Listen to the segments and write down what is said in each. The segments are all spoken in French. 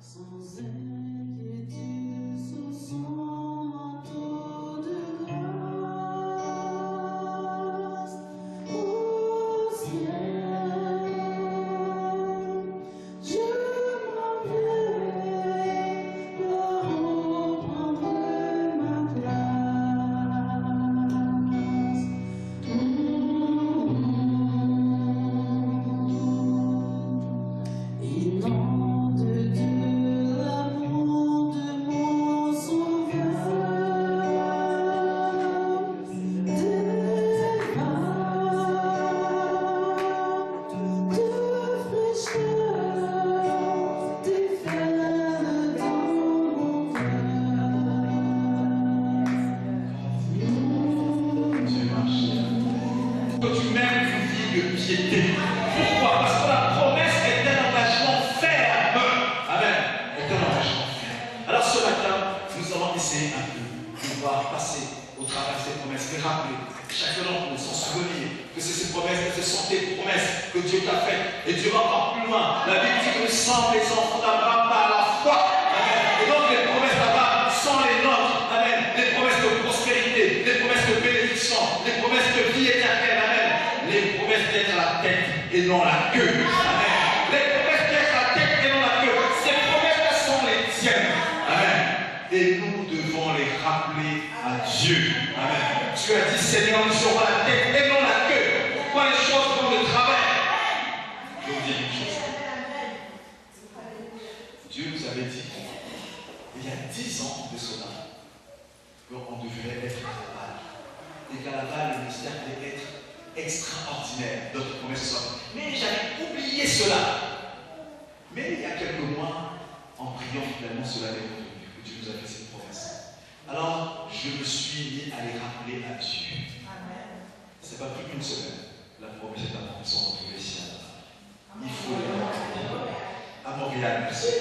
sans inquiétude, sous son manteau de grâce, au ciel, je m'en vais, là-haut prendre ma place. Inonde de l'amour de mon sauveur, des vagues de fraîcheur, déferlent dans mon Dieu marche. Que tu mènes une vie de piété. Pourquoi? Parce que la promesse est un engagement ferme. Amen. Est un engagement ferme. Alors ce matin, nous allons essayer un peu de pouvoir passer au travers de ces promesses, de rappeler chacun d'entre nous, s'en souvenir que c'est ces promesses, que ce sont tes promesses que Dieu t'a faites. Et Dieu va encore plus loin. La Bible dit que nous sommes les enfants d'Abraham par la foi. Amen. Et donc les promesses d'Abraham sont les nôtres. Amen. Les promesses de prospérité, les promesses de bénédiction, les promesses de vie éternelle. Amen. Les promesses d'être la tête et non la queue. Amen. Les promesses d'être la tête et non la queue. Ces promesses-là sont les tiennes. Amen. Et nous devons les rappeler à Dieu. Amen. Tu as dit, Seigneur, nous serons la tête et non la queue. Pourquoi les choses vont de travers? Je vais vous dire une chose. Dieu nous avait dit, il y a 10 ans de cela, qu'on devait être à Laval. Et qu'à Laval, le ministère devait être extraordinaire. D'autres promesses sont. Mais j'avais oublié cela. Mais il y a quelques mois, en priant finalement, cela est revenu, que Dieu nous a fait cette promesse. Alors, je me suis mis à les rappeler à Dieu. Ce n'est pas plus qu'une semaine. La promesse est à sont retrouvées ici à Laval. Il faut les rappeler. À Montréal, merci.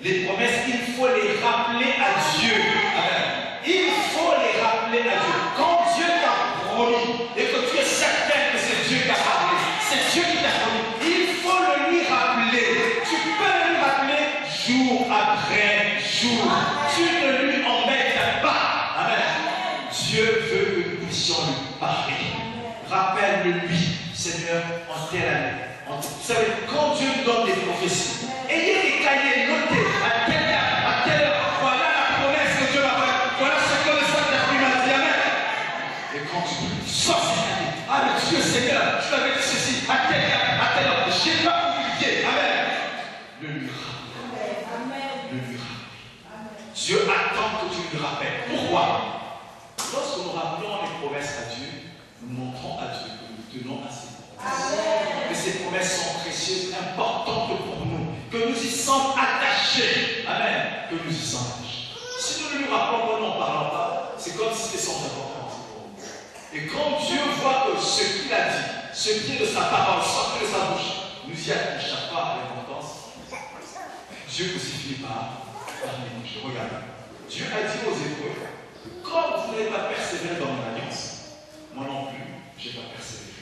Les promesses, il faut les rappeler à Dieu. Amen. Il faut les rappeler à Dieu. Quand Dieu t'a promis et que tu es certain que c'est Dieu qui t'a parlé, c'est Dieu qui t'a promis, il faut le lui rappeler. Tu peux le lui rappeler jour après jour. Tu ne lui embêtes pas. Amen. Dieu veut que nous puissions lui parler. Rappelle-le-lui, Seigneur, en telle année. Vous savez, quand Dieu nous donne des prophéties, ayez des cahiers notés à telle heure, voilà la promesse que Dieu m'a faite, voilà ce que le Saint-Esprit m'a dit. Amen. Et quand tu sors ces cahiers, ah mais Dieu Seigneur, je t'avais dit ceci, à telle heure, je n'ai pas oublié. Amen. Le lui rappelle. Le lui rappelle. Dieu attend que tu lui rappelles. Pourquoi? Lorsque nous rappelons les promesses à Dieu, nous montrons à Dieu que nous tenons à ses promesses. Que ces promesses sont précieuses, importantes pour nous, que nous y sommes attachés. Amen. Que nous y sommes attachés. Si nous ne lui rappelons pas, n'en parlons pas, c'est comme si c'était sans importance pour nous. Et quand Dieu voit que ce qu'il a dit, ce qui est de sa parole, sorti de sa bouche, nous y attachons pas à l'importance, Dieu aussi finit par négliger. Regardez. Dieu a dit aux Hébreux, comme vous n'avez pas persévéré dans mon alliance, moi non plus, je n'ai pas persévéré.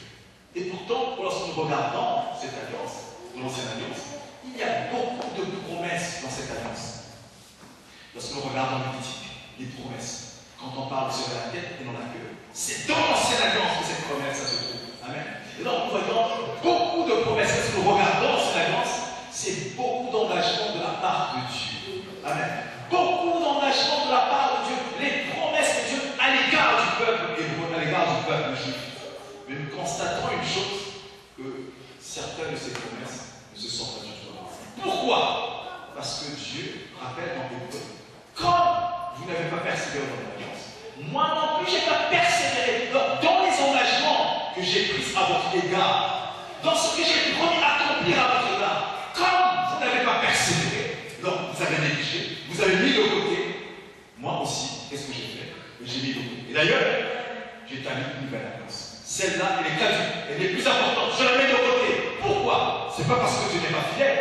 Et pourtant, lorsque nous regardons cette alliance, l'ancienne alliance, il y a beaucoup de promesses dans cette alliance. Lorsque nous regardons Lévitique, les promesses, quand on parle sur la tête et non la queue, c'est dans l'ancienne alliance que cette promesse se trouve. Amen. Et donc, nous voyons beaucoup de promesses. Lorsque nous regardons cette alliance, c'est beaucoup d'engagement de la part de Dieu. Amen. Beaucoup d'engagement de la part de Dieu. Les promesses de Dieu à l'égard du peuple hébreu, à l'égard du peuple juif. Mais nous constatons une chose, que certaines de ces promesses ne se sont pas du tout accomplies. Pourquoi? Parce que Dieu rappelle dans Hébreux, comme vous n'avez pas persévéré dans l'alliance, moi non plus je n'ai pas persévéré dans les engagements que j'ai pris à votre égard, dans ce que j'ai promis d'accomplir à votre égard. Comme vous n'avez pas persévéré, donc vous avez négligé, vous avez mis de côté, moi aussi, qu'est-ce que j'ai fait? J'ai mis de côté. Et d'ailleurs, j'ai établi une nouvelle alliance. Celle-là, elle est caduque, elle est plus importante. Je la mets de côté. Pourquoi? C'est pas parce que Dieu n'est pas fidèle.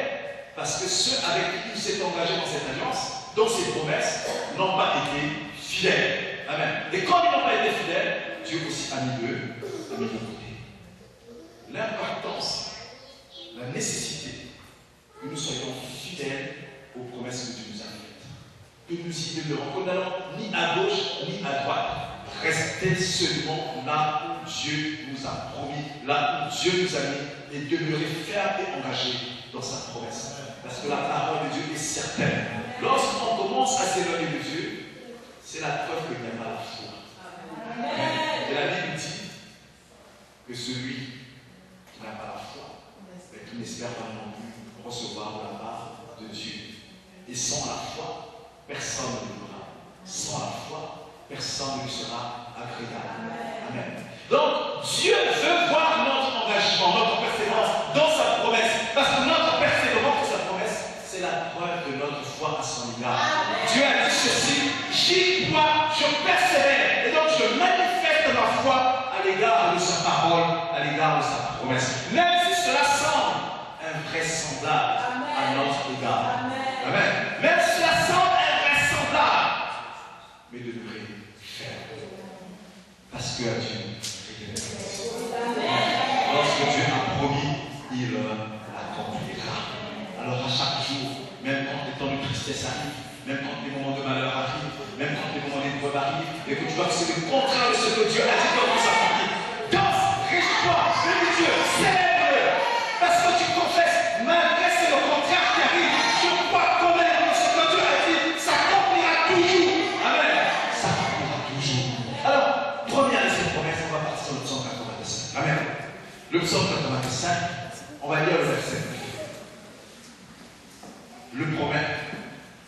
Parce que ceux avec qui il s'est engagé dans cette alliance, dans ses promesses, n'ont pas été fidèles. Amen. Et quand ils n'ont pas été fidèles, Dieu aussi a mis de côté. L'importance, la nécessité que nous soyons fidèles aux promesses que nous y demeurons, que nous n'allons ni à gauche ni à droite. Restez seulement là où Dieu nous a promis, là où Dieu nous a mis, et demeurer ferme et engagé dans sa promesse. Parce que la parole de Dieu est certaine. Lorsqu'on commence à s'éloigner de Dieu, c'est la preuve qu'il n'y a pas la foi. Et la Bible dit que celui qui n'a pas la foi, mais qui n'espère pas non plus recevoir de la part de Dieu. Et sans la foi, personne ne l'aura. Sans la foi, personne ne lui sera agréable. Amen. Donc, Dieu veut voir notre engagement, notre persévérance dans sa promesse. Parce que notre persévérance dans sa promesse, c'est la preuve de notre foi à son égard. Dieu a dit ceci, j'y crois, je persévère. Et donc, je manifeste ma foi à l'égard de sa parole, à l'égard de sa promesse. Même si cela semble invraisemblable à notre égard. Amen. Même si cela semble invraisemblable, mais demeurez ferme. Parce que Dieu est fidèle. Lorsque Dieu a promis, il l'accomplira. Alors à chaque jour, même quand les temps de tristesse arrivent, même quand les moments de malheur arrivent, même quand les moments d'épreuve arrivent, et que tu vois que c'est le contraire de ce que Dieu a dit, comment ça s'accomplit. Danse, réjouis-toi, bénis Dieu, célèbre-le. Parce que tu confesses, malgré c'est le contraire qui arrive, je crois quand même que ce que Dieu a dit s'accomplira toujours. Amen. S'accomplira toujours. Alors, première de ces promesses, on va partir sur le psaume 85. Amen. Le psaume 85, on va lire le verset 9.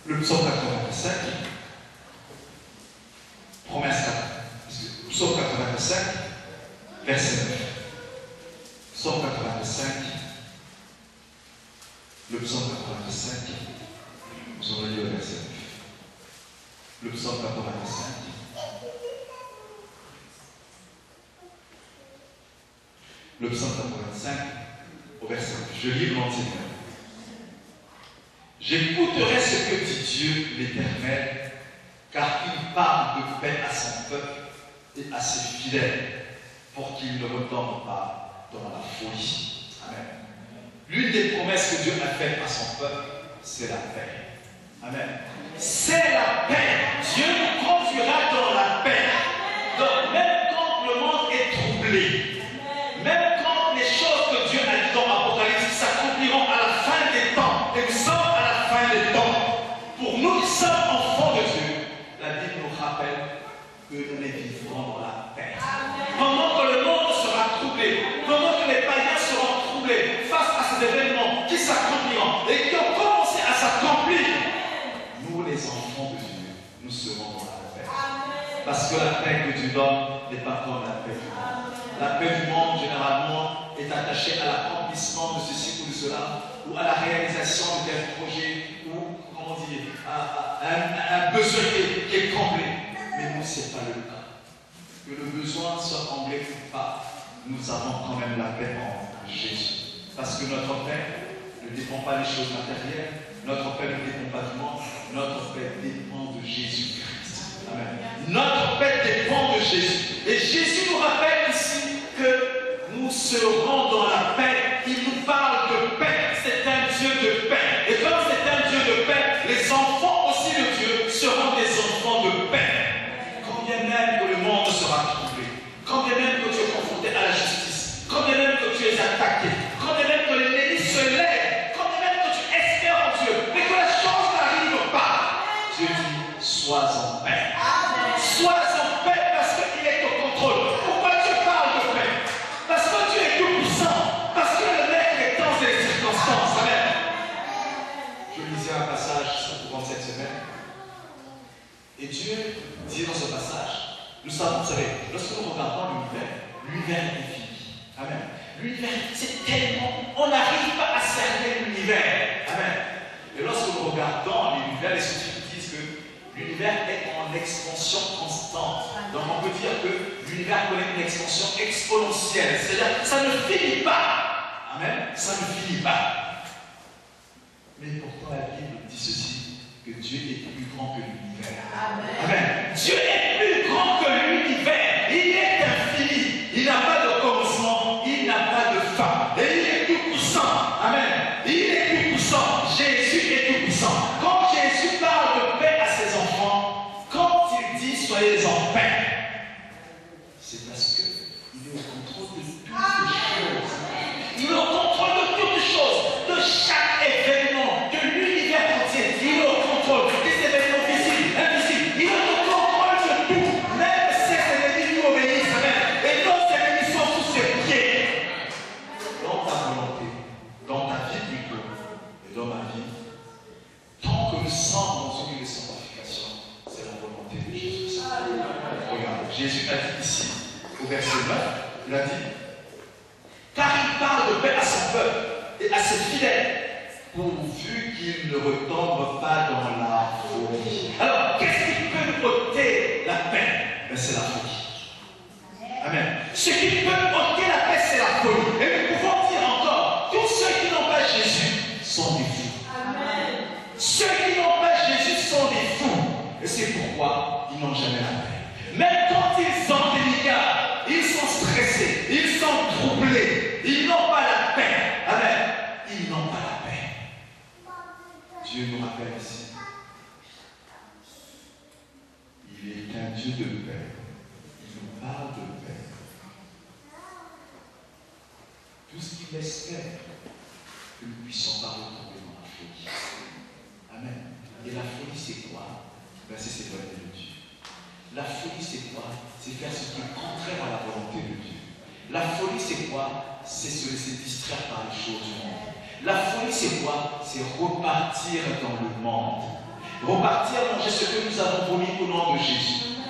Le psaume 85, promesse 4. Psaume 85, verset 9. Psaume 85, le psaume 85, nous allons lire le verset 9. Le psaume 85. Le psaume 85, au verset 9. Je lis l'entier. J'écouterai ce que dit Dieu l'Éternel, car il parle de paix à son peuple et à ses fidèles, pour qu'ils ne retombent pas dans la folie. Amen. L'une des promesses que Dieu a faites à son peuple, c'est la paix. Amen. C'est la paix. Dieu nous conduira dans la paix. Donc même quand le monde est troublé, même quand les choses que Dieu a dit dans l'Apocalypse s'accompliront à la fin des temps, et nous sommes à la fin des temps, pour nous qui sommes enfants de Dieu, la Bible nous rappelle que nous les vivrons dans la paix. Pendant que le monde sera troublé, pendant que les païens seront troublés face à ces événements qui s'accompliront et qui ont commencé à s'accomplir, nous les enfants de Dieu, nous serons dans la paix. Parce que la paix que Dieu donne n'est pas comme la paix du monde. La paix du monde, généralement, est attachée à l'accomplissement de ceci ou de cela, ou à la réalisation de tel projet, ou, comment dire, à un besoin qui est comblé. Mais nous, ce n'est pas le cas. Que le besoin soit comblé ou pas, nous avons quand même la paix en Jésus. Parce que notre paix ne dépend pas des choses matérielles, notre paix ne dépend pas du monde, notre paix dépend de Jésus-Christ. Amen. Notre paix dépend de Jésus. Et Jésus nous rappelle ici que nous serons dans la paix. Il nous parle de paix. C'est un Dieu de paix. Et comme c'est un Dieu de paix, les enfants aussi de Dieu seront des enfants de paix. Quand bien même que le monde sera troublé, quand bien même que tu es confronté à la justice, quand bien même que tu es attaqué, quand bien même que l'ennemi se lève, quand bien même que tu espères en Dieu, mais que la chose n'arrive pas, Dieu dit, sois en paix. Sois en paix parce qu'il est au contrôle. Pourquoi tu parles de paix? Parce que Dieu est tout puissant, parce que le maître est dans les circonstances. Amen. Je lisais un passage courant cette semaine. Et Dieu dit dans ce passage, nous savons, vous savez, lorsque nous regardons l'univers est fini. Amen. L'univers, c'est tellement, on n'arrive pas à cerner l'univers. Amen. Et lorsque nous regardons l'univers, les scientifiques disent que l'univers est en expansion constante. Donc on peut dire que l'univers connaît une expansion exponentielle. C'est-à-dire que ça ne finit pas. Amen. Ça ne finit pas. Mais pourtant la Bible dit ceci, que Dieu est plus grand que l'univers. Amen. Dieu est plus grand que l'univers. Il est infini. Il n'a pas de commencement. Il n'a pas de fin. Et il est tout puissant. Amen. Il est tout puissant. Jésus est tout puissant. Quand Jésus parle de paix à ses enfants, Jésus a dit ici, au verset 9, il a dit, car il parle de paix à son peuple et à ses fidèles, pourvu qu'ils ne retombent pas dans la folie. Alors, qu'est-ce qui peut nous ôter la paix? Ben, c'est la folie. Amen. Ce qui peut ôter la paix, c'est la folie. Et nous pouvons dire encore, tous ceux qui n'ont pas Jésus sont des fous. Amen. Ceux qui n'ont pas Jésus sont des fous. Et c'est pourquoi ils n'ont jamais la paix. Même quand ils sont délicats, ils sont stressés, ils sont troublés, ils n'ont pas la paix. Amen. Ils n'ont pas la paix. Dieu nous rappelle ici. Il est un Dieu de paix. Il nous parle de paix. Tout ce qu'il espère que nous puissions pas retomber dans la folie. Amen. Et la folie, c'est quoi? Ben, c'est s'éloigner de Dieu. La folie, c'est quoi? C'est faire ce qui est contraire à la volonté de Dieu. La folie, c'est quoi? C'est se laisser distraire par les choses du monde. La folie, c'est quoi? C'est repartir dans le monde. Repartir manger ce que nous avons vomi au nom de Jésus.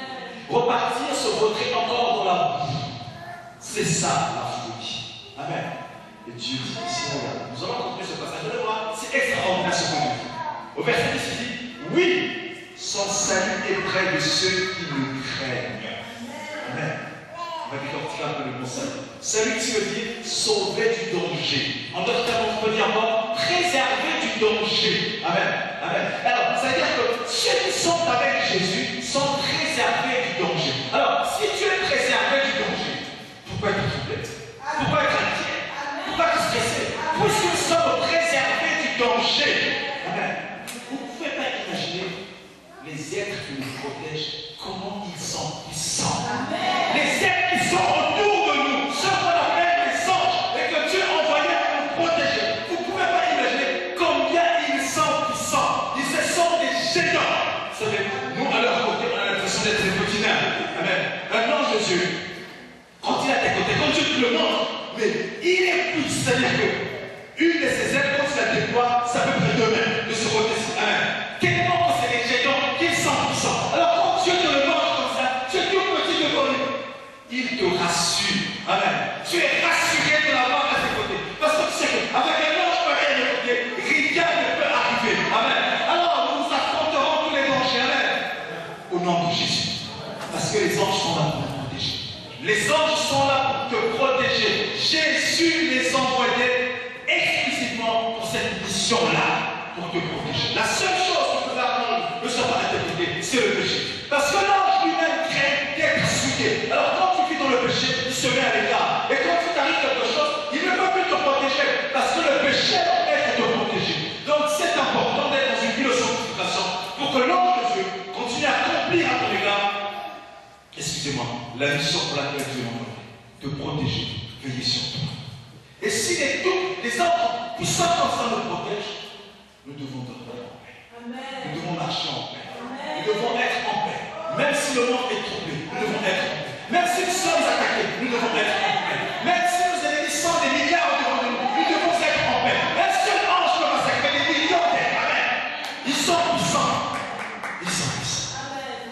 Repartir se retrait encore dans la boue. C'est ça la folie. Amen. Et Dieu dit ici, regarde, nous allons continuer ce passage. Vous allez voir, c'est extraordinaire ce qu'on dit. Au verset 10, il dit, oui, son salut est près de ceux qui le craignent. Amen. On va décortiquer un peu le mot salut. Salut qui veut dire sauver du danger. En d'autres termes, on peut dire quoi? Préserver du danger. Amen. Amen. Alors, ça veut dire que ceux qui sont avec Jésus sont préservés du danger. Alors, si tu es préservé du danger, pourquoi être troublé? Pourquoi être inquiet? Pourquoi être stressé? Puisque nous sommes préservés du danger. Amen. Vous ne pouvez pas imaginer les êtres qui nous protègent, comment ils sont puissants. Amen. Les êtres qui sont autour de nous, ceux qu'on appelle les anges, et que Dieu a envoyés pour nous protéger. Vous ne pouvez pas imaginer combien ils sont puissants. Ils sont des géants. Vous savez, nous, à leur côté, on a l'impression d'être des petits nains. Amen. Un ange de Dieu, quand il est à tes côtés, quand Dieu te le montre, mais il est plus, c'est-à-dire que une de ses ailes, quand il la déploie, ça peut près 2 mètres de ce côté-ci. Amen. Tellement que c'est des géants qu'ils sont puissants. Alors quand Dieu te le montre comme ça, tu es tout petit devant lui. Il te rassure. Amen. Tu es rassuré de l'avoir à tes côtés. Parce que tu sais qu'avec un ange pareil à tes côtés, rien ne peut arriver. Amen. Alors nous affronterons tous les dangers. Amen. Au nom de Jésus. Parce que les anges sont là pour nous protéger. Les anges sont là pour te protéger. Jésus les envoyait exclusivement pour cette mission-là, pour te protéger. La seule chose que peut apprendre ne soit pas interprété, c'est le péché. Parce que l'ange lui-même craint d'être souillé. Alors quand tu vis dans le péché, il se met à l'écart. Et quand il t'arrive quelque chose, il ne peut plus te protéger. Parce que le péché est pour te protéger. Donc c'est important d'être dans une vie de sanctification pour que l'ange de Dieu continue à accomplir à ton égard, excusez-moi, la mission pour laquelle Dieu m'a envoyé, te protéger, veiller sur toi. Et si les autres puissants comme ça nous protègent, nous devons dormir en paix. Amen. Nous devons marcher en paix. Amen. Nous devons être en paix. Même si le monde est troublé, nous devons être en paix. Même si nous sommes attaqués, nous devons être en paix. Même si nos ennemis sont des milliards devant nous, nous devons être en paix. Un seul ange peut massacrer des millions d'êtres. Amen. Ils sont puissants. Ils sont puissants. Amen.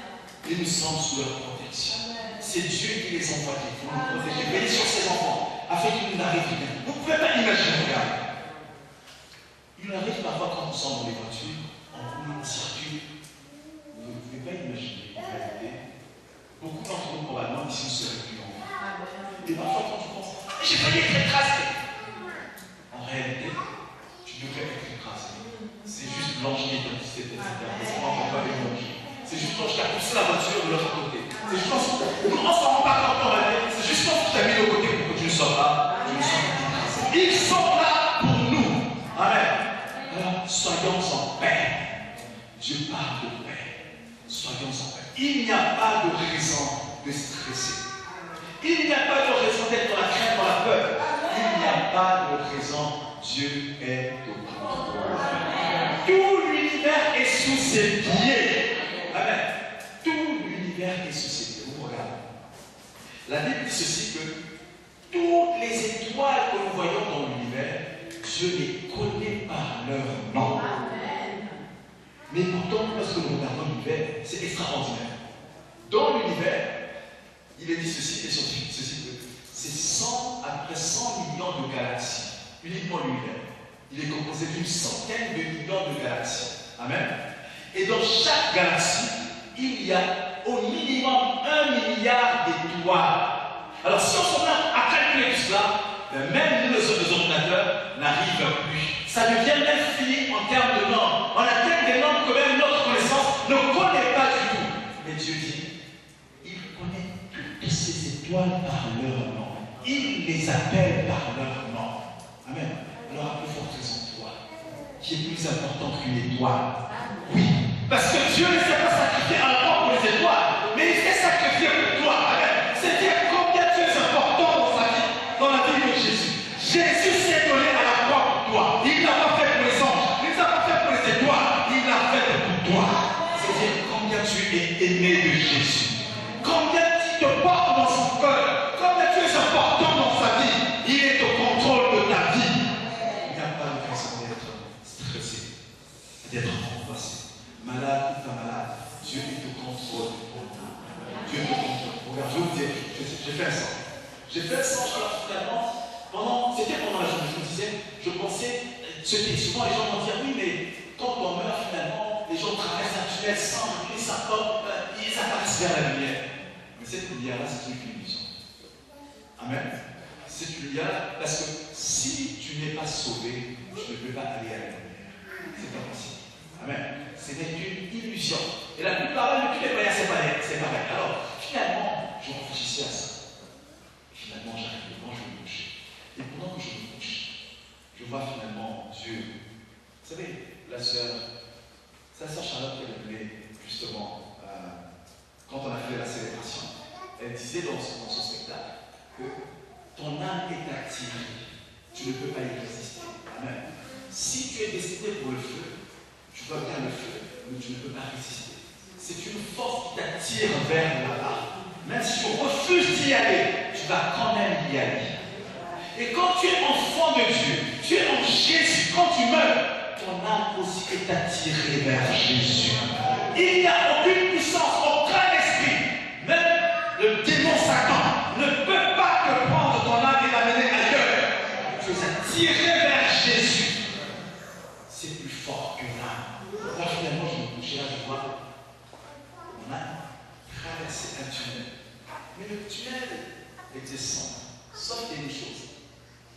Et nous sommes sous leur protection. C'est Dieu qui les envoie pour nous protéger. Veillez sur ses enfants, afin qu'ils nous n'arrivent rien. Vous ne pouvez pas imaginer, regarde. Il arrive parfois quand nous sommes dans les voitures, en roulant, on circule. Vous ne pouvez pas imaginer, en réalité. Beaucoup d'entre nous, probablement, ici, nous seraient plus en vie. Et parfois, quand tu penses, j'ai failli être écrasé. En réalité, tu devrais être écrasé. C'est juste Blanche qui est identité, etc. Parce qu'on n'entend pas les blanches. C'est juste Blanche qui a poussé la voiture de l'autre côté. C'est juste Blanche. On ne s'en rend pas compte en réalité. C'est juste Blanche qui t'a mis de côté pour que tu ne sois pas. Tu ne sois pas écrasé. Ils sont là pour nous. Amen. Alors, soyons en paix. Dieu parle de paix. Soyons en paix. Il n'y a pas de raison de stresser. Il n'y a pas de raison d'être dans la crainte, dans la peur. Il n'y a pas de raison. Dieu est au contrôle. Tout l'univers est sous ses pieds. Amen. Tout l'univers est sous ses pieds. Vous regardez. La Bible dit ceci que toutes les étoiles que nous voyons dans l'univers, Dieu les connaît par leur nom. Amen. Mais pourtant, lorsque nous regardons l'univers, c'est extraordinaire. Dans l'univers, il est dit ceci, les scientifiques, ceci, c'est 100 à près 100 millions de galaxies, uniquement l'univers. Il est composé d'une centaine de millions de galaxies. Amen. Et dans chaque galaxie, il y a au minimum 1 milliard d'étoiles. Alors si on se met à calculer tout cela, même nous, les ordinateurs, n'arrivent plus. Ça devient infini en termes de nombres. On atteint des nombres que même notre connaissance ne connaît pas du tout. Mais Dieu dit, il connaît toutes ces étoiles par leur nom. Il les appelle par leur nom. Amen. Alors à plus forte raison, toi, qui est plus important qu'une étoile. Oui, parce que Dieu ne s'est pas sacrifié à la mort pour les étoiles, mais il s'est sacrifié pour toi. Amen. C'est-à-dire combien tu es important dans sa vie, dans la vie de Jésus. Jésus s'est donné à la croix pour toi. Il ne l'a pas fait pour les anges, il ne l'a pas fait pour les étoiles, il l'a fait pour toi. C'est-à-dire combien tu es aimé de Jésus. Combien tu te portes dans son cœur. Combien tu es important dans sa vie. Il est au contrôle de ta vie. Il n'y a pas de raison d'être stressé, d'être angoissé. Malade ou pas malade, Dieu est au contrôle de ton âme. Dieu est au contrôle. Regarde, je vais vous dire, j'ai fait un sang. J'ai fait un sang, finalement, c'était pendant la journée, je me disais, je pensais, souvent les gens vont dire, oui, mais quand on meurt finalement, les gens traversent un tunnel sans lumière, ça porte, ils apparaissent vers la lumière. Mais cette lumière-là, c'est une illusion. Amen. C'est une lumière parce que si tu n'es pas sauvé, tu ne peux pas aller à la lumière. C'est pas possible. Amen. C'est une illusion. Et la plupart de tous les moyens, c'est pareil. Alors, finalement, je réfléchissais à ça. Finalement, j'arrive devant, je me couche. Et pendant que je me couche, je vois finalement Dieu. Vous savez, sa sœur Charlotte, elle voulait justement, quand on a fait la célébration, elle disait dans son spectacle que ton âme est attirée. Tu ne peux pas y résister. Amen. Si tu es destiné pour le feu, tu vois bien le feu, mais tu ne peux pas résister. C'est une force qui t'attire vers là-bas. Même si tu refuses d'y aller, tu vas quand même y aller. Et quand tu es enfant de Dieu, tu es en Jésus, quand tu meurs, ton âme aussi est attirée vers Jésus. Il n'y a aucune puissance, aucun esprit, même le démon Satan ne peut pas te prendre ton âme et l'amener ailleurs. Tu es attiré vers Jésus. C'est plus fort que l'âme. Là, finalement, je me couchais là, je vois mon âme traverser un tunnel. Mais le tunnel était sauf qu'il y a une chose.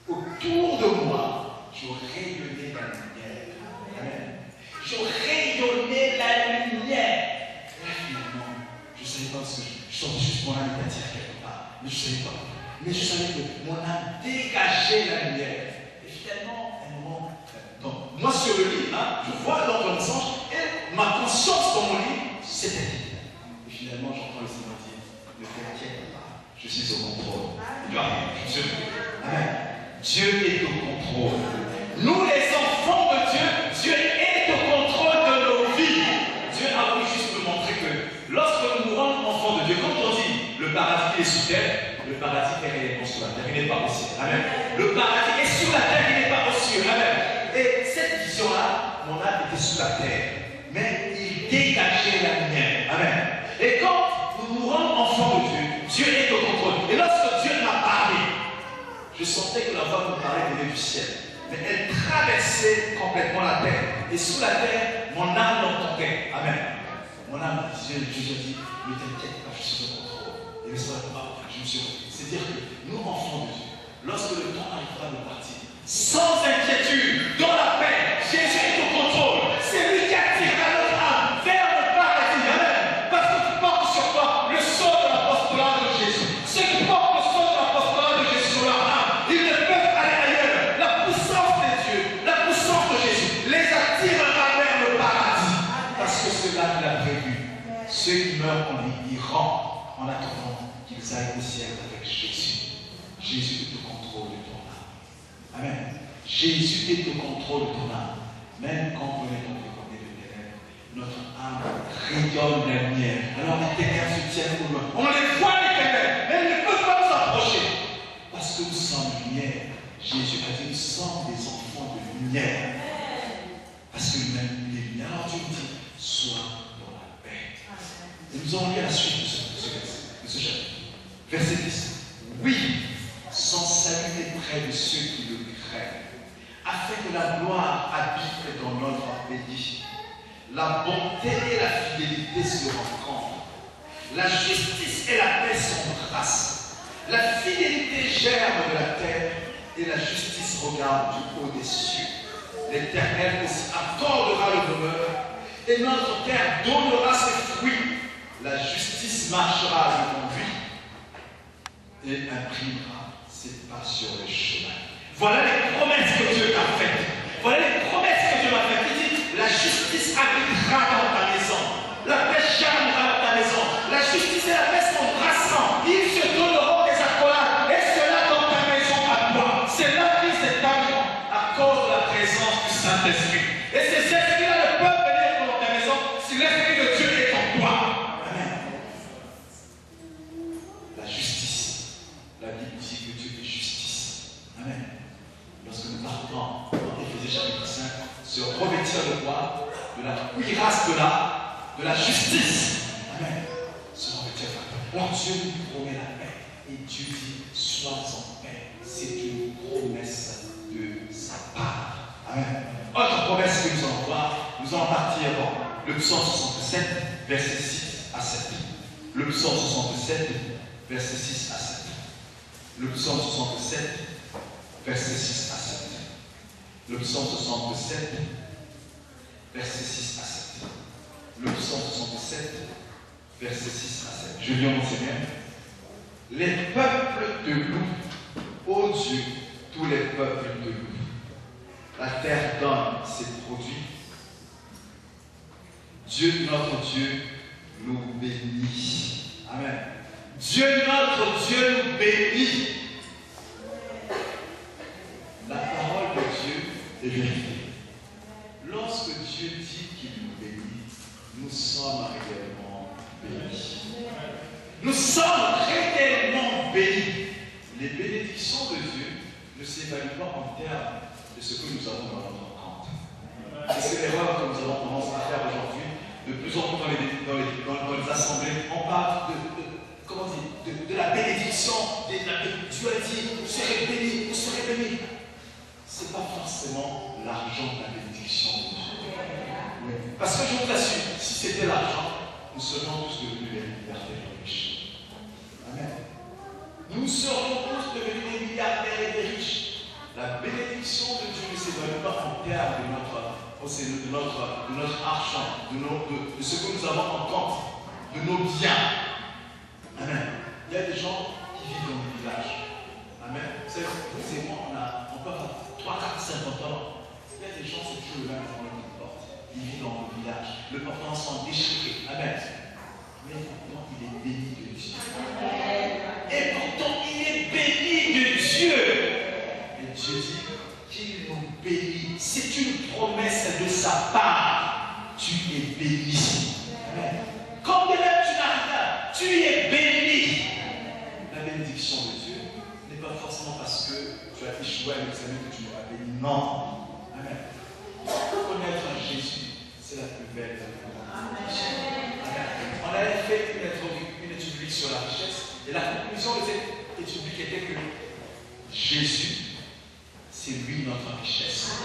Autour de moi, je rayonnais la lumière. Amen. Je rayonnais la lumière. Et là, finalement, je ne savais pas ce que je sentais juste mon âme était attirée quelque part. Mais je ne savais pas. Mais je savais que mon âme dégageait la lumière. Et finalement, à un moment, donc, moi sur le lit, je vois dans le mensonge, et ma conscience dans mon lit s'éteint. Et finalement, j'entends le Seigneur dire, ne t'inquiète pas, je suis au contrôle. Amen. Dieu est au contrôle. Nous, les enfants de Dieu, Dieu est au contrôle de nos vies. Dieu a voulu juste me montrer que lorsque nous mourons enfants de Dieu, quand on dit le paradis est sous terre, le paradis est réellement sous la terre, il n'est pas au ciel. Amen. Le paradis est sous la terre, il n'est pas au ciel. Amen. Et cette vision-là, mon âme était sous la terre, mais il dégageait la lumière. Amen. Et quand nous mourons enfants de Dieu, Dieu est au contrôle. Et lorsque Dieu m'a parlé, je sentais que la voix me parlait venait du ciel. Mais elle traversait complètement la terre. Et sous la terre, mon âme l'entendait. Amen. Mon âme, Dieu a dit, ne t'inquiète pas, je suis au contrôle. Et le soir, je me suis retrouvé. C'est-à-dire que nous, enfants de Dieu, lorsque le temps arrivera de partir, sans inquiétude, dans la paix, Jésus est au contrôle. C'est lui qui attirera notre âme vers le paradis. Amen. Parce que tu portes sur toi le sceau de l'apostolat de Jésus. Ceux qui portent le sceau de l'apostolat de Jésus sur leur âme, ils ne peuvent aller ailleurs. La puissance de Dieu, la puissance de Jésus les attirera vers le paradis. Parce que cela il a prévu. Ceux qui meurent en lui iront en attendant qu'ils aillent au ciel avec Jésus. Jésus est au contrôle de ton âme. Amen. Jésus est au contrôle de ton âme. Même quand on est environné de ténèbres, notre âme rayonne la lumière. Alors les ténèbres se tiennent au loin. On les voit les ténèbres, mais elles ne peuvent pas nous approcher. Parce que nous sommes lumière. Jésus a dit, nous sommes des enfants de lumière. Parce que nous-mêmes, les lumières. Alors Dieu nous dit, sois dans la paix. Et nous allons lire la suite de ce chapitre. Verset 10. Oui, son salut est près de ceux qui le craignent, afin que la gloire habite dans notre pays. La bonté et la fidélité se rencontrent. La justice et la paix s'embrassent. La fidélité germe de la terre et la justice regarde du haut des cieux. L'Éternel aussi accordera le bonheur et notre terre donnera ses fruits. La justice marchera devant lui et imprimera ses pas sur les chemins. Voilà les promesses que Dieu t'a faites. Voilà les promesses que Dieu m'a faites. Il dit, la justice habitera dans ta maison. La paix germera dans ta maison. La justice et la paix s'embrasseront. Ils se donneront des accolades. Et cela dans ta maison à toi. C'est là qu'ils s'établit à cause de la présence du Saint-Esprit. Et ces esprits-là ne peuvent venir dans ta maison si l'Esprit de Dieu est en toi. Amen. La justice. La Bible dit que Dieu est justice. Amen. Lorsque nous partons dans Éphésiens chapitre 5, se revêtir de quoi? De la cuirasse de la justice. Amen. Se revêtir de la paix. Alors Dieu nous promet la paix. Et Dieu dit, sois en paix. C'est une promesse de sa part. Amen. Autre promesse que nous allons voir, nous allons partir dans le psaume 67, verset 6 à 7. Le psaume 67, verset 6 à 7. Le psaume 67, verset 6 à 7. Le psaume 67, verset 6 à 7. Le psaume 67, verset 6 à 7. Je lis en Seigneur. Les peuples te louent, ô Dieu, tous les peuples te louent. La terre donne ses produits. Dieu, notre Dieu, nous bénit. Amen. Dieu, notre Dieu, nous bénit. La parole de Dieu est vérité. Lorsque Dieu dit qu'il nous bénit, nous sommes réellement bénis. Nous sommes réellement bénis. Les bénédictions de Dieu ne s'évaluent pas en termes de ce que nous avons dans notre compte. Et c'est l'erreur que nous avons tendance à faire aujourd'hui. De plus en plus dans les assemblées, on parle de la bénédiction. Dieu a dit, vous serez bénis, vous serez bénis. Ce n'est pas forcément l'argent de la bénédiction de Dieu. Parce que je vous assure, si c'était l'argent, nous serions tous devenus des milliardaires et riches. Amen. Nous serions tous devenus des milliardaires et des riches. La bénédiction de Dieu ne s'évalue pas en termes de notre argent, de ce que nous avons en compte, de nos biens. Amen. Il y a des gens qui vivent dans les villages. Amen. Vous savez, vous et moi, on peut avoir 3, 4, 50 ans. Il y a des gens, c'est toujours le même devant notre porte. Ils vivent dans le village. Le portant sont déchirés. Amen. Mais pourtant, il est béni de Dieu. Et pourtant, il est béni de Dieu. Et Dieu dit qu'il nous bénit. C'est une promesse de sa part. Tu es béni. Amen. Quand même tu n'as rien, tu es béni. La bénédiction de Dieu n'est pas forcément parce que tu as échoué à l'examen que tu n'es pas béni. Non. Amen. Connaître Jésus, c'est la plus belle bénédiction. Amen. On avait fait une étude biblique sur la richesse. Et la conclusion de cette étude biblique était que Jésus, c'est lui notre richesse.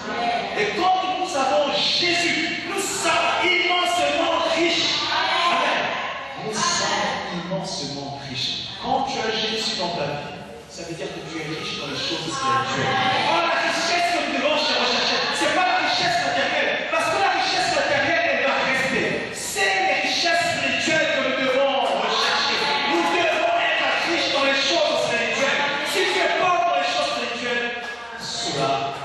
Et quand nous avons Jésus, nous sommes immensément riches. Amen. Nous sommes immensément riches. Quand tu as Jésus dans ta vie, ça veut dire que tu es riche dans les choses spirituelles. Oh, la richesse que nous devons rechercher, ce n'est pas la richesse matérielle. Parce que la richesse matérielle, elle va rester. C'est les richesses spirituelles que nous devons rechercher. Nous devons être riches dans les choses spirituelles. Si tu es pauvre dans les choses spirituelles, cela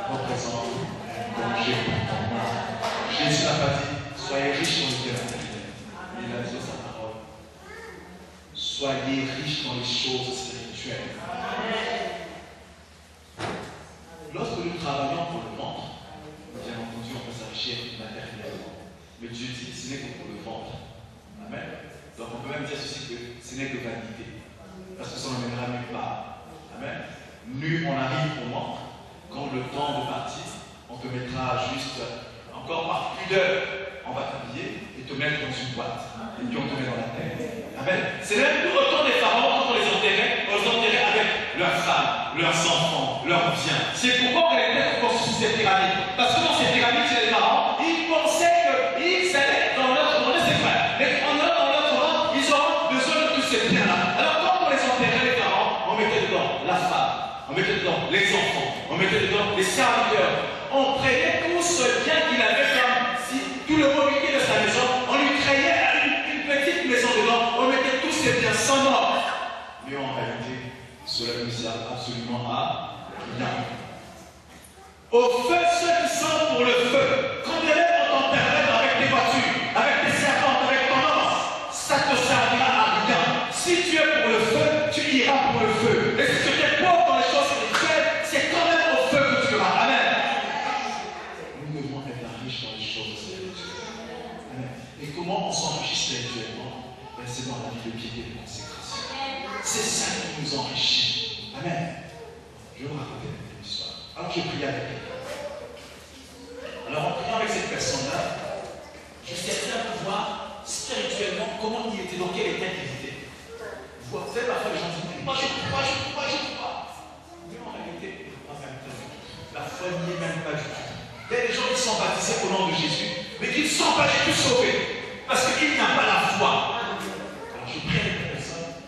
représente un danger pour ton âme. Jésus n'a pas dit, soyez riches dans le bien matériel. Il a dit sa parole. Soyez riches dans les choses spirituelles. Lorsque nous travaillons pour le ventre, bien entendu, on peut s'enrichir matériellement. Mais Dieu dit, ce n'est que pour le ventre. Amen. Donc on peut même dire ceci, que ce n'est que vanité. Parce que ça n'emmènera nulle part. Amen. Nu, on arrive au ventre. Quand le temps de partir, on te mettra juste, encore par pudeur, on va t'habiller et te mettre dans une boîte. Et puis on te met dans la terre. Amen. C'est même le retour des pharaons quand on les enterre. leurs enfants, leurs biens. C'est pourquoi on était construit ces pyramides. Parce que dans ces pyramides, chez les parents, ils pensaient qu'ils allaient dans leur monde, c'est vrai. Mais en allant dans leur monde, ils auront besoin de tous ces biens-là. Alors quand on les enterrait, les parents, on mettait dedans la femme, on mettait dedans les enfants, on mettait dedans les serviteurs. On prenait tout ce bien qu'il avait comme si tout le mobilier de sa maison, on lui créait une petite maison dedans, on mettait tous ses biens sans nom. Mais en réalité, cela ne sert absolument à rien. Au feu, ceux qui sont pour le feu, quand tu élèves dans ton terrain avec tes voitures, avec tes servantes, avec ton lance, ça ne te servira à rien. Si tu es pour le feu, tu iras pour le feu. Et si tu es pauvre dans les choses spirituelles, c'est quand même au feu que tu iras. Amen. Nous devons être riches dans les choses spirituelles. Amen. Et comment on s'enrichit spirituellement? C'est dans la vie de piété et de consécration. C'est ça qui nous enrichit. Amen. Je vais vous raconter une histoire. Alors j'ai prié avec elle. Alors en priant avec cette personne-là, je cherchais à voir spirituellement comment il était, dans quel état il était. Vous savez, parfois les gens disent, moi je ne crois pas, je ne crois pas, je ne crois pas. Mais en réalité, il ne croit même pas du tout. La foi n'y est même pas du tout. Il y a des gens qui sont baptisés au nom de Jésus, mais qui ne sont pas du tout sauvés. Parce qu'ils n'ont pas la foi. Alors je prie avec la personne,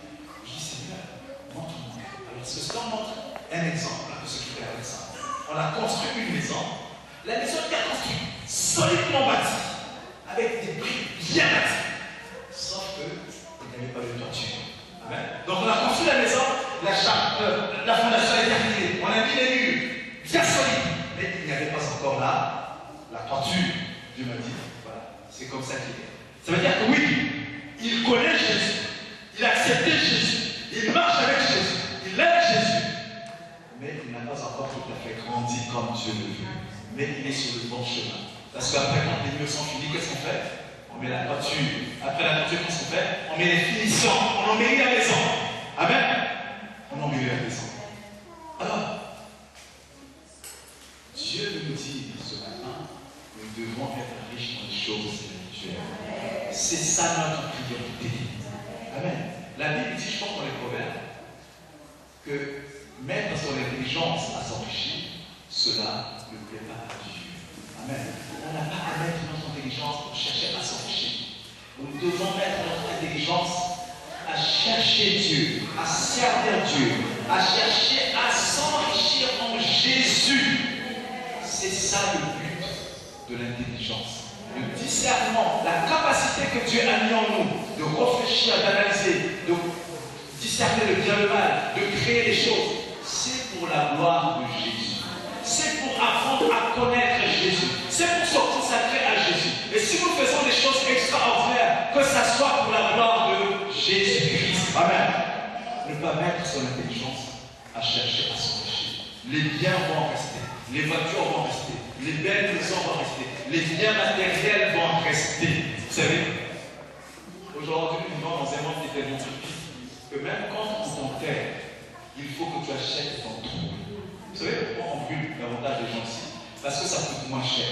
je dis Seigneur, montre-moi. Alors ce que on montre un exemple de ce qui fait avec ça. On a construit une maison. La maison qui a construit, solidement bâtie, avec des briques bien bâties. Sauf qu'il n'y avait pas de toiture. Amen. Donc on a construit la maison, la fondation est terminée. On a mis les murs bien solides. Mais il n'y avait pas encore là la toiture. Dieu m'a dit, voilà, c'est comme ça qu'il est. Ça veut dire que oui, il connaît Jésus, il a accepté Jésus, il marche avec Jésus, il aime Jésus, mais il n'a pas encore tout à fait grandi comme Dieu le veut. Mais il est sur le bon chemin. Parce qu'après, quand les murs sont finis, qu'est-ce qu'on fait? On met la toiture. Après la toiture, qu'est-ce qu'on fait? On met les finitions, on embellit la maison. Amen. On embellit la maison. Alors, Dieu nous dit ce matin, nous devons être riches dans les choses spirituelles. C'est ça notre priorité. Amen. La Bible dit, je pense dans les Proverbes, que mettre son intelligence à s'enrichir, cela ne plaît pas à Dieu. Amen. On n'a pas à mettre notre intelligence pour chercher à s'enrichir. Nous devons mettre notre intelligence à chercher Dieu, à servir Dieu, à chercher à s'enrichir en Jésus. C'est ça le but de l'intelligence. Le discernement, la capacité que Dieu a mis en nous de réfléchir, d'analyser, de discerner le bien et le mal, de créer les choses, c'est pour la gloire de Jésus. C'est pour apprendre à connaître Jésus. C'est pour se consacrer à Jésus. Et si nous faisons des choses extraordinaires, que ça soit pour la gloire de Jésus-Christ. Amen. Ne pas mettre son intelligence à chercher à s'enrichir. Les biens vont rester. Les voitures vont rester. Les belles maisons vont rester. Les biens matériels vont rester. Vous savez, aujourd'hui, nous vivons dans un monde qui est tellement stupide que même quand on t'enterre, il faut que tu achètes ton trou. Vous savez pourquoi on brûle davantage les gens ici? Parce que ça coûte moins cher.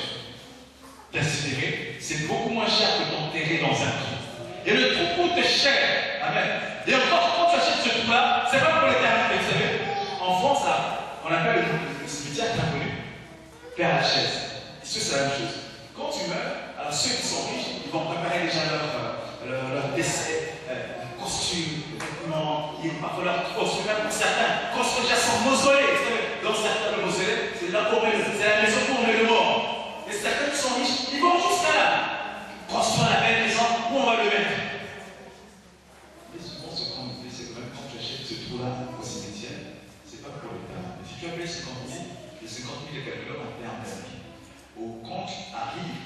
D'incinérer, c'est beaucoup moins cher que d'enterrer dans un trou. Et le trou coûte cher. Amen. Et encore, quand tu achètes ce trou-là, c'est pas pour l'éternité. Vous savez, en France, là, on appelle le cimetière qui est inconnu Père Lachaise. Ici, c'est la même chose. Quand tu meurs, alors ceux qui sont riches, ils vont préparer déjà leur décès, costume, vêtements, il va falloir construire, même pour certains, construire déjà son mausolée. Dans certains mausolées, c'est là pour c'est la maison pour le mort. Et certains qui sont riches, ils vont jusqu'à là, construire la belle maison où on va le mettre. Et souvent, ce qu'on me dit, c'est que même quand tu achètes ce trou-là au cimetière, c'est pas pour l'État. Si tu as payé 50 000, les 50 000 est calculé en termes d'avis. Quand tu arrives,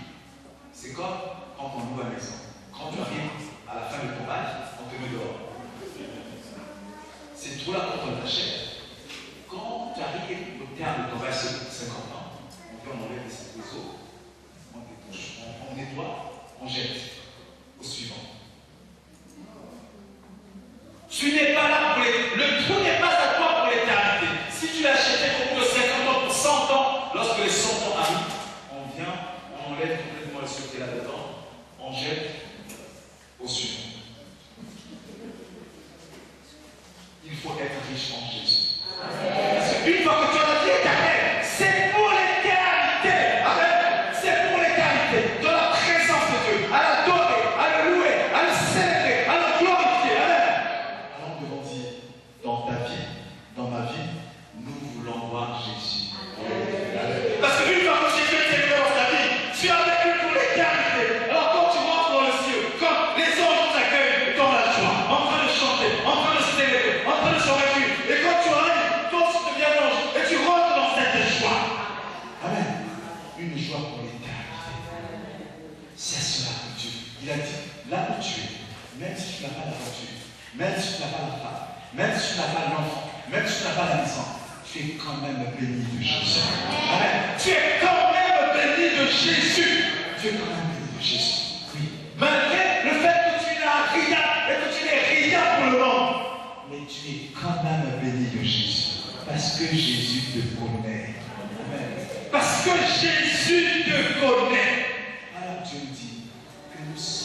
c'est comme quand on loue la maison. Quand tu arrives à la fin de ton bail, on te met dehors. C'est trou-là quand on l'achète. Quand tu arrives au terme de ton bail, c'est 50 ans, on enlève les eaux, on débouche, on nettoie, on jette. Au suivant. Tu n'es pas là pour le trou n'est pas à toi pour l'éternité. Si tu l'as acheté pour 50 ans, pour 100 ans, lorsque les 100 ans arrivent, on vient, on enlève complètement ce qui est là-dedans, on jette au suivant. Il faut être riche en Jésus. Parce une joie pour l'éternité. C'est à cela que Dieu, il a dit, là où tu es, même si tu n'as pas la voiture, même si tu n'as pas la femme, même si tu n'as pas l'enfant, même si tu n'as pas la maison, tu es quand même béni de Jésus. Amen. Tu es quand même béni de Jésus. Tu es quand même béni de Jésus. Oui. Malgré le fait que tu n'as rien et que tu n'es rien pour le monde, mais tu es quand même béni de Jésus. Parce que Jésus te connaît. Amen. Parce que Jésus te connaît. Alors Dieu dit que nous sommes